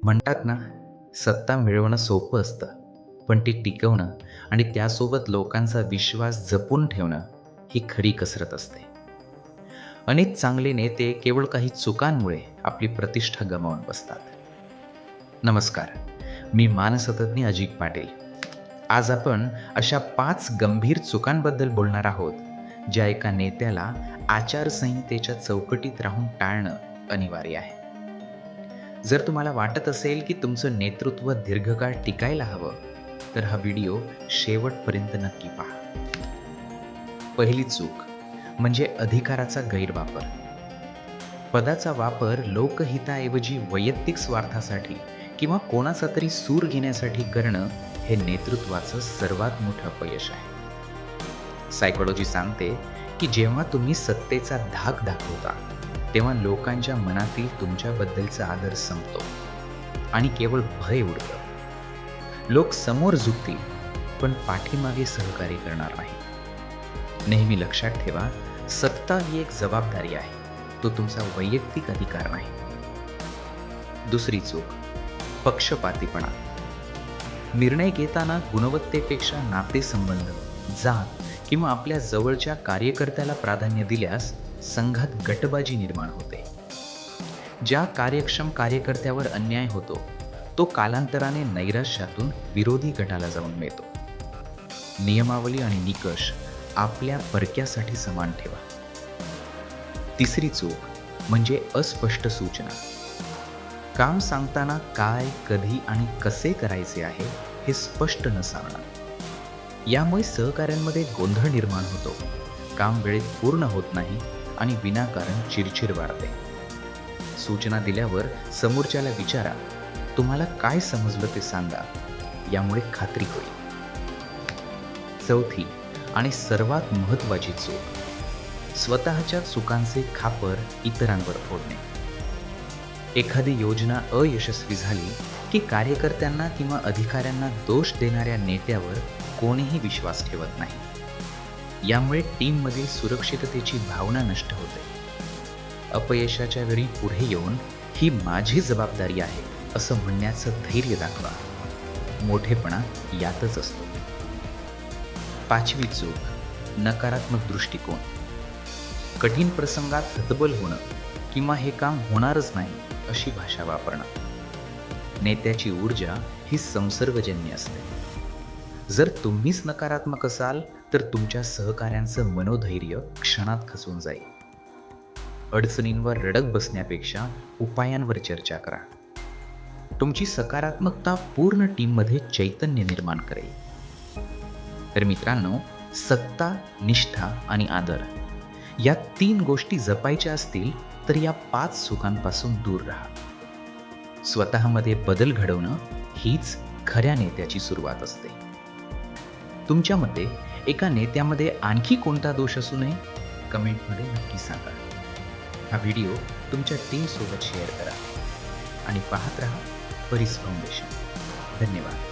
म्हणतात ना, सत्ता मिळवणं सोपं असतं, पण ती टिकवणं आणि त्यासोबत लोकांचा विश्वास जपून ठेवणं ही खरी कसरत असते. अनेक चांगले नेते केवळ काही चुकांमुळे आपली प्रतिष्ठा गमावून बसतात. नमस्कार, मी मानसतज्ञ अजित पाटील. आज आपण अशा 5 गंभीर चुकांबद्दल बोलणार आहोत, ज्या एका नेत्याला आचारसंहितेच्या चौकटीत राहून टाळणं अनिवार्य आहे. जर तुम्हाला वाटत असेल की तुमचं नेतृत्व दीर्घकाळ टिकायला हवं, तर हा व्हिडिओ शेवटपर्यंत नक्की पहा. पहिली चूक म्हणजे अधिकाराचा गैरवापर. पदाचा वापर लोकहिताऐवजी वैयक्तिक स्वार्थासाठी किंवा कोणाचा तरी सूर घेण्यासाठी करणं हे नेतृत्वाचं सर्वात मोठं अपयश आहे. सायकोलॉजी सांगते की जेव्हा तुम्ही सत्तेचा धाक दाखवता, तेव्हा लोकांच्या मनातील तुमच्याबद्दलचा आदर संपतो आणि केवळ भय उडतं. लोक समोर झुकतील, पण पाठीमागे सहकार्य करणार नाही. नेहमी लक्षात ठेवा, सत्ता ही एक जबाबदारी आहे, तो तुमचा वैयक्तिक अधिकार नाही. दुसरी चूक, पक्षपातीपणा. निर्णय घेताना गुणवत्तेपेक्षा नातेसंबंध, जात किंवा आपल्या जवळच्या कार्यकर्त्याला प्राधान्य दिल्यास संघात गटबाजी निर्माण होते. ज्या कार्यक्षम कार्यकर्त्यावर अन्याय होतो, तो कालांतराने नैराश्यातून विरोधी गटाला जाऊन मिळतो. नियमावली आणि निकष आपल्या परक्यासाठी समान ठेवा. तिसरी चूक म्हणजे अस्पष्ट सूचना. काम सांगताना काय, कधी आणि कसे करायचे आहे हे स्पष्ट न सांगणं. यामुळे सहकाऱ्यांमध्ये गोंधळ निर्माण होतो, काम वेळेत पूर्ण होत नाही आणि विनाकारण चिडचिड वाढते. सूचना दिल्यावर समोरच्याला विचारा, तुम्हाला काय समजलं ते सांगा, यामुळे खात्री होईल. चौथी आणि सर्वात महत्त्वाची चूक, स्वतःच्या चुकांचे खापर इतरांवर फोडणे. एखादी योजना अयशस्वी झाली की कार्यकर्त्यांना किंवा अधिकाऱ्यांना दोष देणाऱ्या नेत्यावर कोणीही विश्वास ठेवत नाही. यामुळे टीममधील सुरक्षिततेची भावना नष्ट होते. अपयशाच्या वेळी पुढे येऊन ही माझी जबाबदारी आहे असं म्हणण्याचं धैर्य दाखवा. मोठेपणा यातच असतो. पाचवी चूक, नकारात्मक दृष्टिकोन. कठीण प्रसंगात हतबल होणं किंवा हे काम होणारच नाही अशी भाषा वापरणं. नेत्याची ऊर्जा ही संसर्गजन्य असते. जर तुम्हीच नकारात्मक असाल तर तुमच्या सहकाऱ्यांचं मनोधैर्य क्षणात खचून जाईल. अडचणींवर रडत बसण्यापेक्षा उपायांवर चर्चा करा. तुमची सकारात्मकता पूर्ण टीममध्ये चैतन्य निर्माण करेल. तर मित्रांनो, सत्ता, निष्ठा आणि आदर या 3 गोष्टी जपायच्या असतील तर या 5 चुकांपासून दूर राहा. स्वतःमध्ये बदल घडवणं हीच खऱ्या नेत्याची सुरुवात असते. तुमच्या मते एका नेत्यामध्ये आणखी कोणता दोष असू नये? कमेंटमध्ये नक्की सांगा. हा व्हिडिओ तुमच्या टीमसोबत शेअर करा आणि पाहत रहा परिस फाउंडेशन. धन्यवाद.